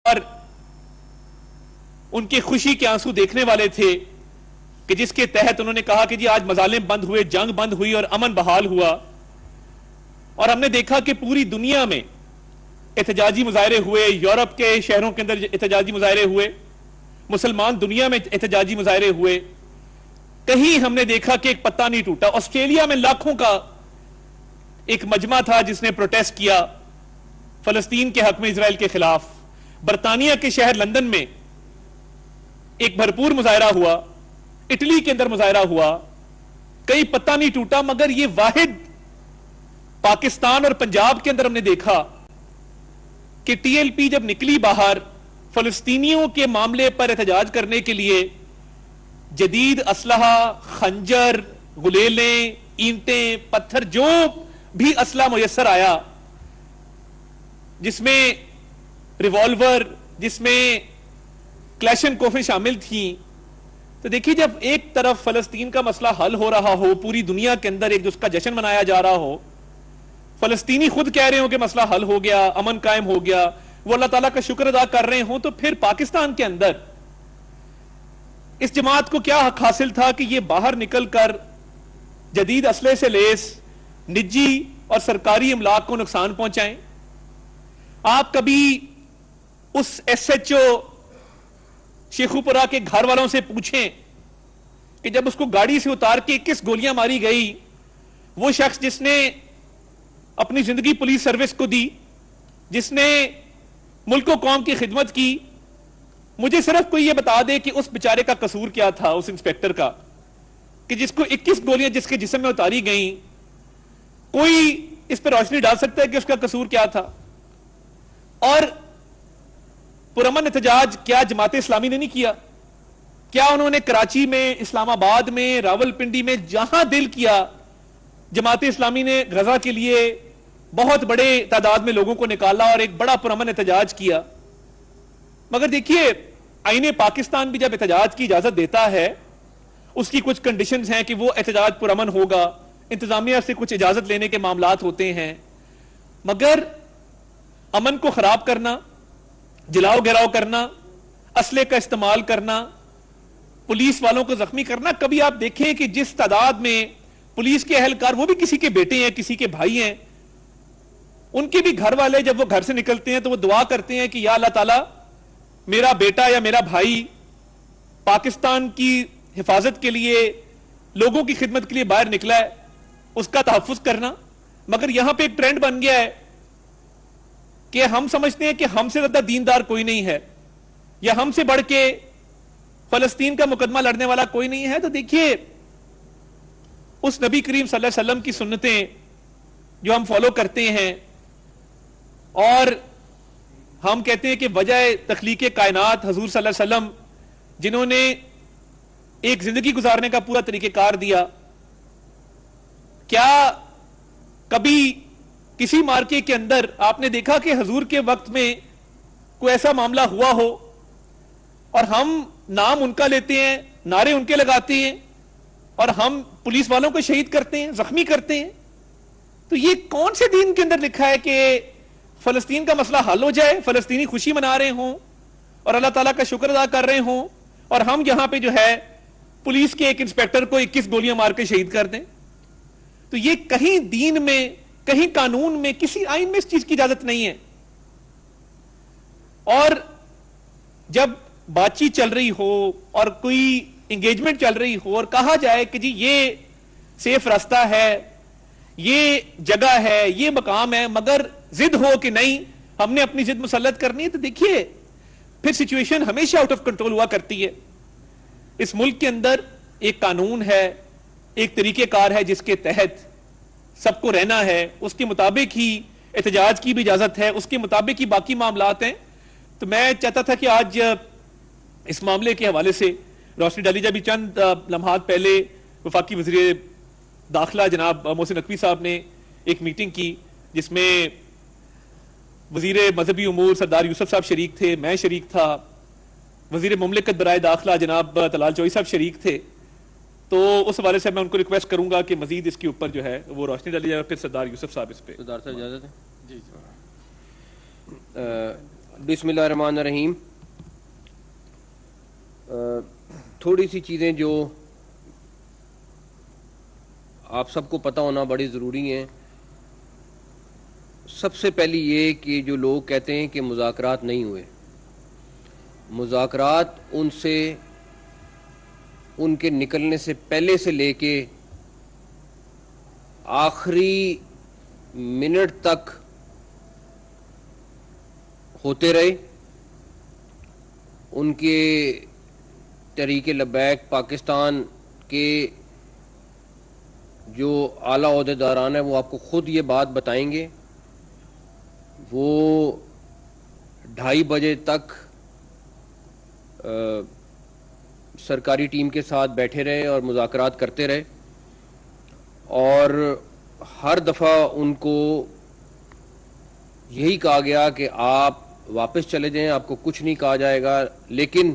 اور ان کے خوشی کے آنسو دیکھنے والے تھے کہ جس کے تحت انہوں نے کہا کہ جی آج مظالم بند ہوئے، جنگ بند ہوئی اور امن بحال ہوا. اور ہم نے دیکھا کہ پوری دنیا میں احتجاجی مظاہرے ہوئے، یورپ کے شہروں کے اندر احتجاجی مظاہرے ہوئے، مسلمان دنیا میں احتجاجی مظاہرے ہوئے. کہیں ہم نے دیکھا کہ ایک پتہ نہیں ٹوٹا. آسٹریلیا میں لاکھوں کا ایک مجمع تھا جس نے پروٹیسٹ کیا فلسطین کے حق میں اسرائیل کے خلاف. برطانیہ کے شہر لندن میں ایک بھرپور مظاہرہ ہوا، اٹلی کے اندر مظاہرہ ہوا، کئی پتہ نہیں ٹوٹا. مگر یہ واحد پاکستان اور پنجاب کے اندر ہم نے دیکھا کہ ٹی ایل پی جب نکلی باہر فلسطینیوں کے معاملے پر احتجاج کرنے کے لیے، جدید اسلحہ، خنجر، غلیلیں، اینٹیں، پتھر، جو بھی اسلحہ میسر آیا، جس میں ریوالور، جس میں کلیشن کوفیں شامل تھیں. تو دیکھیے جب ایک طرف فلسطین کا مسئلہ حل ہو رہا ہو، پوری دنیا کے اندر ایک جس کا جشن منایا جا رہا ہو، فلسطینی خود کہہ رہے ہوں کہ مسئلہ حل ہو گیا، امن قائم ہو گیا، وہ اللہ تعالیٰ کا شکر ادا کر رہے ہوں، تو پھر پاکستان کے اندر اس جماعت کو کیا حق حاصل تھا کہ یہ باہر نکل کر جدید اسلحے سے لیس نجی اور سرکاری املاک کو نقصان پہنچائیں؟ آپ کبھی اس ایس ایچ او شیخوپورہ کے گھر والوں سے پوچھیں کہ جب اس کو گاڑی سے اتار کے 21 گولیاں ماری گئی، وہ شخص جس نے اپنی زندگی پولیس سروس کو دی، جس نے ملک و قوم کی خدمت کی، مجھے صرف کوئی یہ بتا دے کہ اس بیچارے کا قصور کیا تھا، اس انسپیکٹر کا، کہ جس کو 21 گولیاں جس کے جسم میں اتاری گئیں. کوئی اس پر روشنی ڈال سکتا ہے کہ اس کا قصور کیا تھا؟ اور پرامن احتجاج کیا جماعت اسلامی نے نہیں کیا؟ کیا انہوں نے کراچی میں، اسلام آباد میں، راول پنڈی میں، جہاں دل کیا جماعت اسلامی نے غزہ کے لیے بہت بڑے تعداد میں لوگوں کو نکالا اور ایک بڑا پرامن احتجاج کیا؟ مگر دیکھیے آئین پاکستان بھی جب احتجاج کی اجازت دیتا ہے، اس کی کچھ کنڈیشنز ہیں کہ وہ احتجاج پرامن ہوگا، انتظامیہ سے کچھ اجازت لینے کے معاملات ہوتے ہیں. مگر امن کو خراب کرنا، جلاؤ گراؤ کرنا، اسلحے کا استعمال کرنا، پولیس والوں کو زخمی کرنا، کبھی آپ دیکھیں کہ جس تعداد میں پولیس کے اہلکار، وہ بھی کسی کے بیٹے ہیں، کسی کے بھائی ہیں، ان کے بھی گھر والے جب وہ گھر سے نکلتے ہیں تو وہ دعا کرتے ہیں کہ یا اللہ تعالیٰ میرا بیٹا یا میرا بھائی پاکستان کی حفاظت کے لیے، لوگوں کی خدمت کے لیے باہر نکلا ہے، اس کا تحفظ کرنا. مگر یہاں پہ ایک ٹرینڈ بن گیا ہے کہ ہم سمجھتے ہیں کہ ہم سے زیادہ دیندار کوئی نہیں ہے، یا ہم سے بڑھ کے فلسطین کا مقدمہ لڑنے والا کوئی نہیں ہے. تو دیکھیے اس نبی کریم صلی اللہ علیہ وسلم کی سنتیں جو ہم فالو کرتے ہیں، اور ہم کہتے ہیں کہ وجہ تخلیق کائنات حضور صلی اللہ علیہ وسلم، جنہوں نے ایک زندگی گزارنے کا پورا طریقہ کار دیا، کیا کبھی کسی مارکے کے اندر آپ نے دیکھا کہ حضور کے وقت میں کوئی ایسا معاملہ ہوا ہو اور ہم نام ان کا لیتے ہیں، نعرے ان کے لگاتے ہیں، اور ہم پولیس والوں کو شہید کرتے ہیں، زخمی کرتے ہیں؟ تو یہ کون سے دین کے اندر لکھا ہے کہ فلسطین کا مسئلہ حل ہو جائے، فلسطینی خوشی منا رہے ہوں اور اللہ تعالیٰ کا شکر ادا کر رہے ہوں، اور ہم یہاں پہ جو ہے پولیس کے ایک انسپیکٹر کو 21 گولیاں مار کے شہید کر دیں؟ تو یہ کہیں دین میں، کہیں قانون میں، کسی آئین میں اس چیز کی اجازت نہیں ہے. اور جب بات چیت چل رہی ہو اور کوئی انگیجمنٹ چل رہی ہو اور کہا جائے کہ جی یہ سیف راستہ ہے، یہ جگہ ہے، یہ مقام ہے، مگر ضد ہو کہ نہیں ہم نے اپنی ضد مسلط کرنی ہے، تو دیکھیے پھر سچویشن ہمیشہ آؤٹ آف کنٹرول ہوا کرتی ہے. اس ملک کے اندر ایک قانون ہے، ایک طریقہ کار ہے جس کے تحت سب کو رہنا ہے، اس کے مطابق ہی احتجاج کی بھی اجازت ہے، اس کے مطابق ہی باقی معاملات ہیں. تو میں چاہتا تھا کہ آج اس معاملے کے حوالے سے روشنی ڈالی جائے. بھی چند لمحات پہلے وفاقی وزیر داخلہ جناب محسن نقوی صاحب نے ایک میٹنگ کی جس میں وزیر مذہبی امور سردار یوسف صاحب شریک تھے، میں شریک تھا، وزیر مملکت برائے داخلہ جناب طلال جوئی صاحب شریک تھے. تو اس حوالے سے میں ان کو ریکویسٹ کروں گا کہ مزید اس کے اوپر جو ہے وہ روشنی ڈالی جائے، اور پھر سردار یوسف صاحب اس پہ. سردار صاحب اجازت ہے؟ جی بسم اللہ الرحمن الرحیم. تھوڑی سی چیزیں جو آپ سب کو پتہ ہونا بڑی ضروری ہیں. سب سے پہلی یہ کہ جو لوگ کہتے ہیں کہ مذاکرات نہیں ہوئے، مذاکرات ان سے ان کے نکلنے سے پہلے سے لے کے آخری منٹ تک ہوتے رہے. ان کے تحریک لبیک پاکستان کے جو اعلیٰ عہدیداران ہیں وہ آپ کو خود یہ بات بتائیں گے. وہ 2:30 بجے تک سرکاری ٹیم کے ساتھ بیٹھے رہے اور مذاکرات کرتے رہے، اور ہر دفعہ ان کو یہی کہا گیا کہ آپ واپس چلے جائیں، آپ کو کچھ نہیں کہا جائے گا. لیکن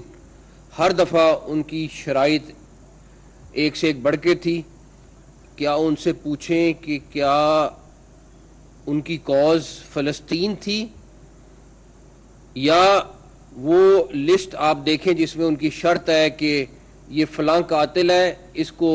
ہر دفعہ ان کی شرائط ایک سے ایک بڑھ کے تھی. کیا ان سے پوچھیں کہ کیا ان کی کاز فلسطین تھی، یا وہ لسٹ آپ دیکھیں جس میں ان کی شرط ہے کہ یہ فلاں قاتل ہے، اس کو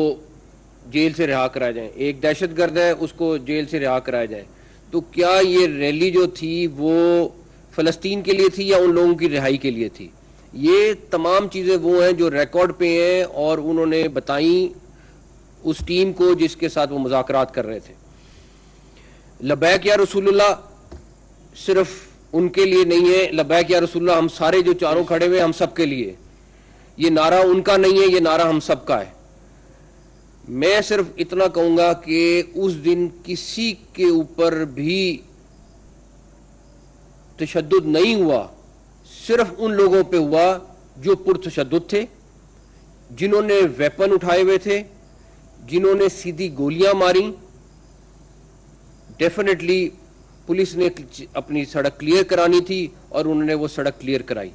جیل سے رہا کرایا جائے، ایک دہشت گرد ہے اس کو جیل سے رہا کرایا جائے. تو کیا یہ ریلی جو تھی وہ فلسطین کے لیے تھی یا ان لوگوں کی رہائی کے لیے تھی؟ یہ تمام چیزیں وہ ہیں جو ریکارڈ پہ ہیں اور انہوں نے بتائیں اس ٹیم کو جس کے ساتھ وہ مذاکرات کر رہے تھے. لبیک یا رسول اللہ صرف ان کے لیے نہیں ہے، لبیک یا رسول اللہ ہم سارے جو چاروں کھڑے ہوئے ہم سب کے لیے. یہ نعرہ ان کا نہیں ہے، یہ نعرہ ہم سب کا ہے. میں صرف اتنا کہوں گا کہ اس دن کسی کے اوپر بھی تشدد نہیں ہوا، صرف ان لوگوں پہ ہوا جو پرتشدد تھے، جنہوں نے ویپن اٹھائے ہوئے تھے، جنہوں نے سیدھی گولیاں ماری. ڈیفینیٹلی پولیس نے اپنی سڑک کلیئر کرانی تھی اور انہوں نے وہ سڑک کلیئر کرائی.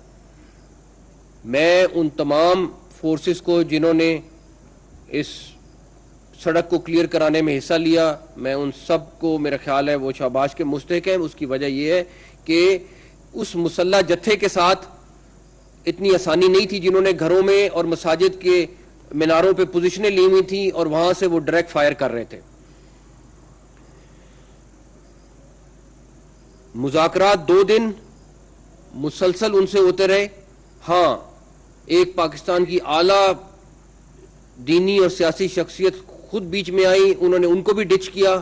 میں ان تمام فورسز کو جنہوں نے اس سڑک کو کلیئر کرانے میں حصہ لیا، میں ان سب کو میرا خیال ہے وہ شاباش کے مستحق ہیں. اس کی وجہ یہ ہے کہ اس مسلح جتھے کے ساتھ اتنی آسانی نہیں تھی. جنہوں نے گھروں میں اور مساجد کے میناروں پہ پوزیشنیں لی ہوئی تھیں اور وہاں سے وہ ڈائریکٹ فائر کر رہے تھے. مذاکرات 2 دن مسلسل ان سے ہوتے رہے. ہاں، ایک پاکستان کی اعلیٰ دینی اور سیاسی شخصیت خود بیچ میں آئی، انہوں نے ان کو بھی ڈچ کیا،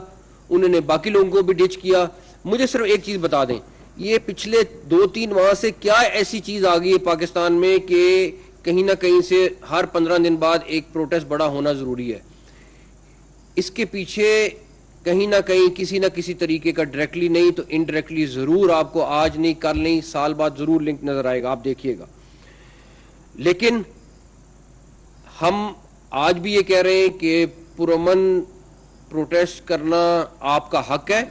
انہوں نے باقی لوگوں کو بھی ڈچ کیا. مجھے صرف ایک چیز بتا دیں، یہ پچھلے 2-3 ماہ سے کیا ایسی چیز آ گئی ہے پاکستان میں کہ کہیں نہ کہیں سے ہر 15 دن بعد ایک پروٹیسٹ بڑا ہونا ضروری ہے؟ اس کے پیچھے کہیں نہ کہیں کسی نہ کسی طریقے کا ڈائریکٹلی نہیں تو انڈائریکٹلی ضرور آپ کو آج نہیں کل نہیں سال بعد ضرور لنک نظر آئے گا، آپ دیکھیے گا. لیکن ہم آج بھی یہ کہہ رہے ہیں کہ پرامن پروٹیسٹ کرنا آپ کا حق ہے،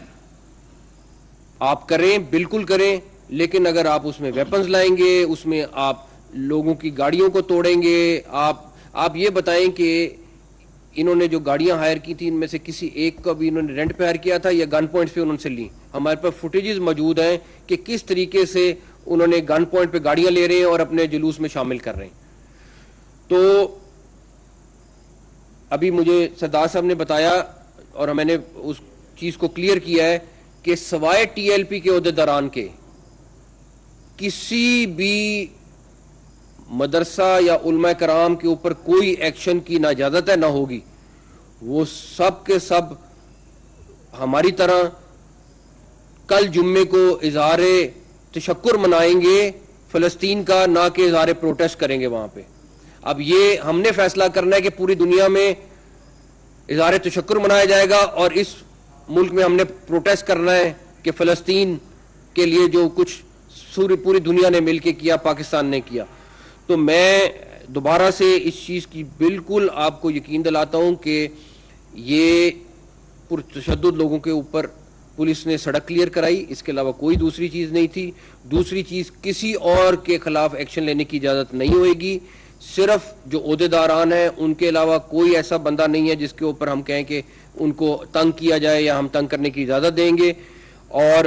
آپ کریں، بالکل کریں. لیکن اگر آپ اس میں ویپنز لائیں گے، اس میں آپ لوگوں کی گاڑیوں کو توڑیں گے، آپ یہ بتائیں کہ انہوں نے جو گاڑیاں ہائر کی تھی ان میں سے کسی ایک کو بھی انہوں نے رینٹ پہ ہائر کیا تھا یا گن پوائنٹس پہ انہوں سے لی؟ ہمارے پاس فوٹیجز موجود ہیں کہ کس طریقے سے انہوں نے گن پوائنٹ پہ گاڑیاں لے رہے ہیں اور اپنے جلوس میں شامل کر رہے ہیں. تو ابھی مجھے سردار صاحب نے بتایا اور میں نے اس چیز کو کلیئر کیا ہے کہ سوائے ٹی ایل پی کے عہدیداران کے کسی بھی مدرسہ یا علماء کرام کے اوپر کوئی ایکشن کی نہ اجازت ہے نہ ہوگی. وہ سب کے سب ہماری طرح کل جمعے کو اظہار تشکر منائیں گے فلسطین کا، نہ کہ اظہار پروٹیسٹ کریں گے وہاں پہ. اب یہ ہم نے فیصلہ کرنا ہے کہ پوری دنیا میں اظہار تشکر منایا جائے گا اور اس ملک میں ہم نے پروٹیسٹ کرنا ہے کہ فلسطین کے لیے جو کچھ پوری دنیا نے مل کے کیا، پاکستان نے کیا. تو میں دوبارہ سے اس چیز کی بالکل آپ کو یقین دلاتا ہوں کہ یہ پرتشدد لوگوں کے اوپر پولیس نے سڑک کلیئر کرائی، اس کے علاوہ کوئی دوسری چیز نہیں تھی. دوسری چیز کسی اور کے خلاف ایکشن لینے کی اجازت نہیں ہوئے گی. صرف جو عہدیداران ہیں ان کے علاوہ کوئی ایسا بندہ نہیں ہے جس کے اوپر ہم کہیں کہ ان کو تنگ کیا جائے یا ہم تنگ کرنے کی اجازت دیں گے. اور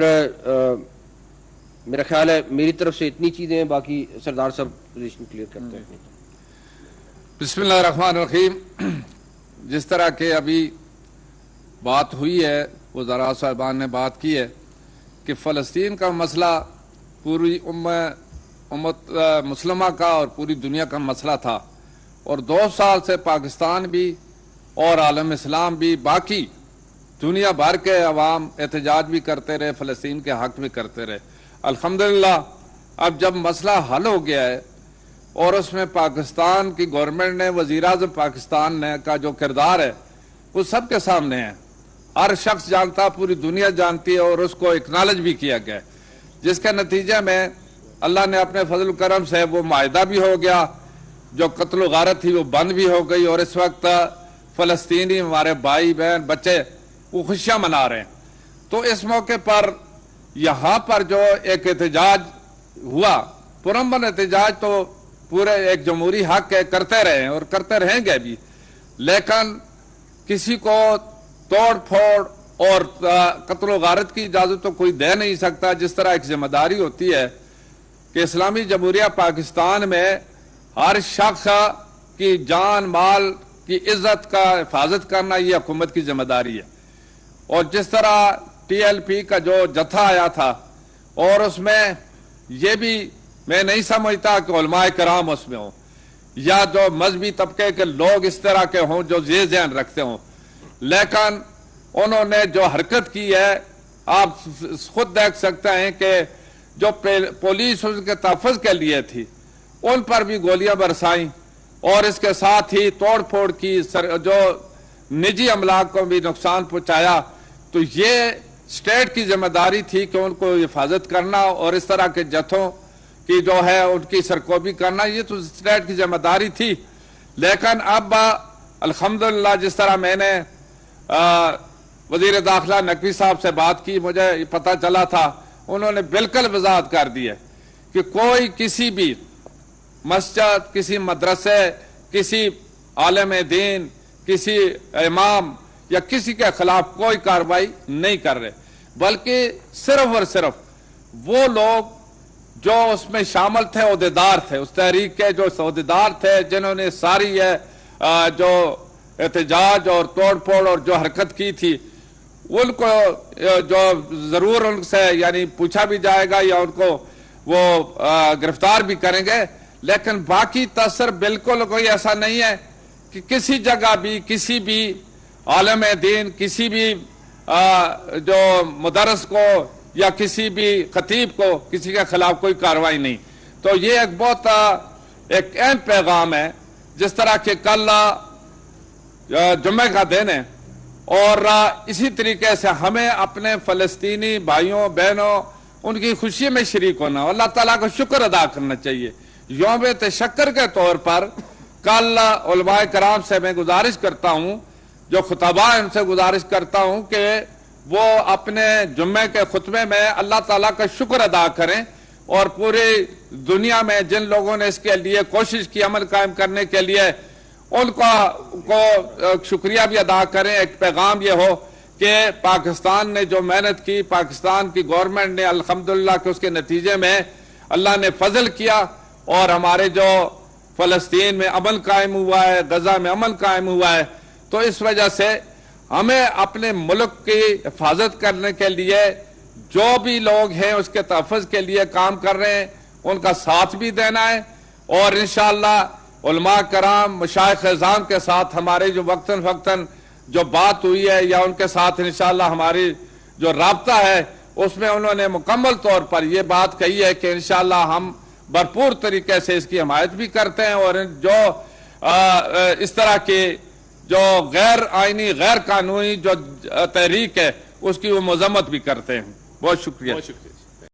میرا خیال ہے میری طرف سے اتنی چیزیں ہیں, باقی سردار صاحب پوزیشن کلیئر کرتے ہیں. بسم اللہ الرحمن الرحیم. جس طرح کہ ابھی بات ہوئی ہے, وزراء صاحبان نے بات کی ہے کہ فلسطین کا مسئلہ پوری امت مسلمہ کا اور پوری دنیا کا مسئلہ تھا, اور 2 سال سے پاکستان بھی اور عالم اسلام بھی باقی دنیا بھر کے عوام احتجاج بھی کرتے رہے, فلسطین کے حق میں کرتے رہے. الحمدللہ اب جب مسئلہ حل ہو گیا ہے اور اس میں پاکستان کی گورنمنٹ نے, وزیر اعظم پاکستان نے کا جو کردار ہے وہ سب کے سامنے ہے, ہر شخص جانتا, پوری دنیا جانتی ہے, اور اس کو اکنالج بھی کیا گیا ہے, جس کے نتیجے میں اللہ نے اپنے فضل و کرم سے وہ معاہدہ بھی ہو گیا, جو قتل و غارت تھی وہ بند بھی ہو گئی, اور اس وقت فلسطینی ہمارے بھائی بہن بچے وہ خوشیاں منا رہے ہیں. تو اس موقع پر یہاں پر جو ایک احتجاج ہوا, پرامن احتجاج تو پورے ایک جمہوری حق ہے, کرتے رہے ہیں اور کرتے رہیں گے بھی, لیکن کسی کو توڑ پھوڑ اور قتل و غارت کی اجازت تو کوئی دے نہیں سکتا. جس طرح ایک ذمہ داری ہوتی ہے کہ اسلامی جمہوریہ پاکستان میں ہر شخص کی جان مال کی عزت کا حفاظت کرنا یہ حکومت کی ذمہ داری ہے. اور جس طرح ٹی ایل پی کا جو جتھا آیا تھا, اور اس میں یہ بھی میں نہیں سمجھتا کہ علماء کرام اس میں ہوں یا جو مذہبی طبقے کے لوگ اس طرح کے ہوں جو یہ ذہن رکھتے ہوں, لیکن انہوں نے جو حرکت کی ہے آپ خود دیکھ سکتے ہیں کہ جو پولیس اس کے تحفظ کے لیے تھی ان پر بھی گولیاں برسائیں, اور اس کے ساتھ ہی توڑ پھوڑ کی, جو نجی املاک کو بھی نقصان پہنچایا. تو یہ اسٹیٹ کی ذمہ داری تھی کہ ان کو حفاظت کرنا, اور اس طرح کے جتھوں کی جو ہے ان کی سرکوبی کرنا, یہ تو اسٹیٹ کی ذمہ داری تھی. لیکن اب الحمدللہ جس طرح میں نے وزیر داخلہ نقوی صاحب سے بات کی, مجھے پتہ چلا تھا, انہوں نے بالکل وضاحت کر دی ہے کہ کوئی کسی بھی مسجد, کسی مدرسے, کسی عالم دین, کسی امام یا کسی کے خلاف کوئی کارروائی نہیں کر رہے, بلکہ صرف اور صرف وہ لوگ جو اس میں شامل تھے, عہدیدار تھے, اس تحریک کے جو عہدیدار تھے, جنہوں نے ساری جو احتجاج اور توڑ پھوڑ اور جو حرکت کی تھی, ان کو جو ضرور ان سے یعنی پوچھا بھی جائے گا یا ان کو وہ گرفتار بھی کریں گے. لیکن باقی تاثر بالکل کوئی ایسا نہیں ہے کہ کسی جگہ بھی کسی بھی عالم دین, کسی بھی جو مدرس کو یا کسی بھی خطیب کو کسی کے خلاف کوئی کارروائی نہیں. تو یہ ایک بہت ایک اہم پیغام ہے. جس طرح کہ کل جمعہ کا دن ہے, اور اسی طریقے سے ہمیں اپنے فلسطینی بھائیوں بہنوں ان کی خوشی میں شریک ہونا, اللہ تعالیٰ کا شکر ادا کرنا چاہیے. یوم تشکر کے طور پر کل علماء کرام سے میں گزارش کرتا ہوں, جو خطباء ان سے گزارش کرتا ہوں کہ وہ اپنے جمعے کے خطبے میں اللہ تعالیٰ کا شکر ادا کریں, اور پوری دنیا میں جن لوگوں نے اس کے لیے کوشش کی عمل قائم کرنے کے لیے ان کو شکریہ بھی ادا کریں. ایک پیغام یہ ہو کہ پاکستان نے جو محنت کی, پاکستان کی گورنمنٹ نے الحمدللہ کہ اس کے نتیجے میں اللہ نے فضل کیا, اور ہمارے جو فلسطین میں امن قائم ہوا ہے, غزہ میں امن قائم ہوا ہے. تو اس وجہ سے ہمیں اپنے ملک کی حفاظت کرنے کے لیے جو بھی لوگ ہیں اس کے تحفظ کے لیے کام کر رہے ہیں ان کا ساتھ بھی دینا ہے, اور انشاءاللہ علماء کرام مشائخ اعظام کے ساتھ ہمارے جو وقتاً فوقتاً جو بات ہوئی ہے یا ان کے ساتھ انشاءاللہ ہماری جو رابطہ ہے اس میں انہوں نے مکمل طور پر یہ بات کہی ہے کہ انشاءاللہ ہم بھرپور طریقے سے اس کی حمایت بھی کرتے ہیں, اور جو اس طرح کی جو غیر آئینی غیر قانونی جو تحریک ہے اس کی وہ مذمت بھی کرتے ہیں. بہت شکریہ.